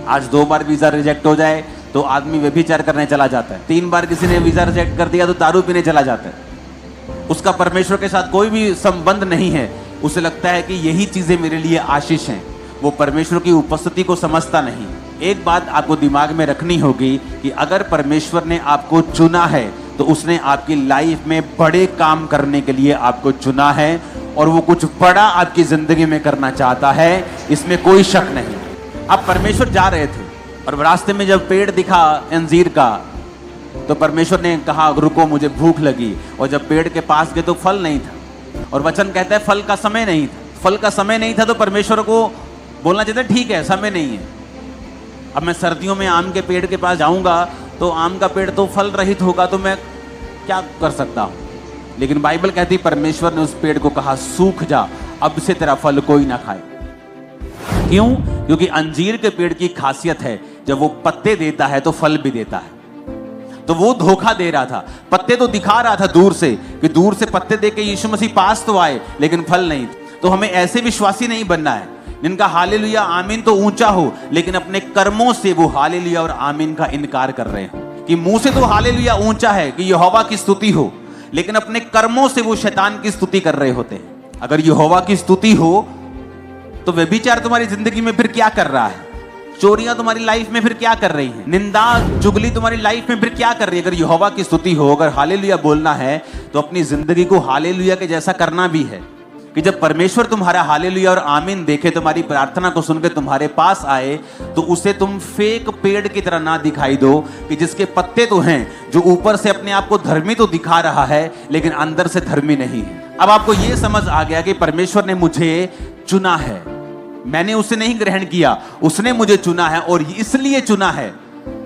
आज 2 बार visa reject हो जाए तो आदमी व्यभिचार करने चला जाता है, 3 बार किसी ने वीजा रिजेक्ट कर दिया तो दारू पीने चला जाता है। उसका परमेश्वर के साथ कोई भी संबंध नहीं है। उसे लगता है कि यही चीजें मेरे लिए आशीष हैं। वो परमेश्वर की उपस्थिति को समझता नहीं। एक बात आपको दिमाग में रखनी होगी कि अगर परमेश्वर ने आपको चुना है तो उसने आपकी लाइफ में बड़े काम करने के लिए आपको चुना है और वो कुछ बड़ा आपकी जिंदगी में करना चाहता है, इसमें कोई शक नहीं। आप परमेश्वर जा रहे थे और रास्ते में जब पेड़ दिखा अंजीर का तो परमेश्वर ने कहा रुको, मुझे भूख लगी। और जब पेड़ के पास गए तो फल नहीं था और वचन कहता है फल का समय नहीं था। फल का समय नहीं था तो परमेश्वर को बोलना चाहिए ठीक है, समय नहीं है। अब मैं सर्दियों में आम के पेड़ के पास जाऊंगा तो आम का पेड़ तो फल रहित होगा, तो मैं क्या कर सकता हूं। लेकिन बाइबल कहती परमेश्वर ने उस पेड़ को कहा सूख जा, अब से तेरा फल कोई ना खाए। क्यों? क्योंकि अंजीर के पेड़ की खासियत है जब वो पत्ते देता है तो फल भी देता है। तो वो धोखा दे रहा था। पत्ते तो दिखा रहा था दूर से कि दूर से पत्ते देके यीशु मसीह पास तो आए, लेकिन फल नहीं। तो हमें ऐसे विश्वासी नहीं बनना है जिनका हालेलुया आमीन तो ऊंचा हो, लेकिन अपने कर्मों से वो हालेलुया और आमीन का इनकार कर रहे हो। कि मुंह से तो हालेलुया ऊंचा है कि यहोवा की स्तुति हो, लेकिन अपने कर्मों से वो शैतान की स्तुति कर रहे होते हैं। अगर यहोवा की स्तुति हो तो व्यभिचार तुम्हारी जिंदगी में फिर क्या कर रहा है? चोरियां तुम्हारी लाइफ में फिर क्या कर रही हैं? निंदा चुगली तुम्हारी लाइफ में फिर क्या कर रही है? अगर यहोवा की स्तुति हो, अगर हालेलुया बोलना है तो अपनी जिंदगी को हालेलुया के जैसा करना भी है कि जब परमेश्वर तुम्हारा हालेलुया और आमीन देखे, तुम्हारी प्रार्थना को सुनकर तुम्हारे पास आए, तो उसे तुम फेक पेड़ की तरह ना दिखाई दो कि जिसके पत्ते तो हैं, जो ऊपर से अपने आप को धर्मी तो दिखा रहा है लेकिन अंदर से धर्मी नहीं है। अब आपको यह समझ आ गया कि परमेश्वर ने मुझे चुना है, मैंने उसे नहीं ग्रहण किया, उसने मुझे चुना है और इसलिए चुना है।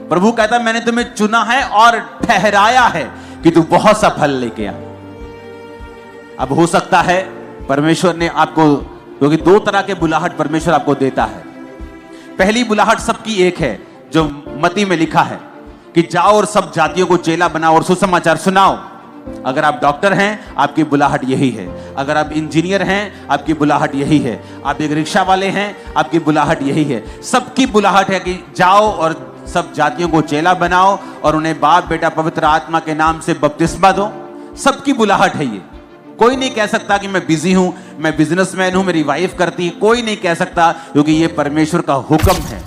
प्रभु कहता मैंने तुम्हें चुना है और ठहराया है कि तू बहुत सा फल लेके आ। अब हो सकता है परमेश्वर ने आपको, क्योंकि 2 तरह के बुलाहट परमेश्वर आपको देता है। पहली बुलाहट सबकी एक है जो मत्ती में लिखा है कि जाओ और सब जातियों को चेला बनाओ और सुसमाचार सुनाओ। अगर आप डॉक्टर हैं आपकी बुलाहट यही है, अगर आप इंजीनियर हैं आपकी बुलाहट यही है, आप एक रिक्शा वाले हैं आपकी बुलाहट यही है। सबकी बुलाहट है कि जाओ और सब जातियों को चेला बनाओ और उन्हें बाप बेटा पवित्र आत्मा के नाम से बपतिस्मा दो। सबकी बुलाहट है ये। कोई नहीं कह सकता कि मैं बिजी हूं, मैं बिजनेसमैन हूं, मेरी वाइफ करती है, कोई नहीं कह सकता, क्योंकि ये परमेश्वर का हुक्म है।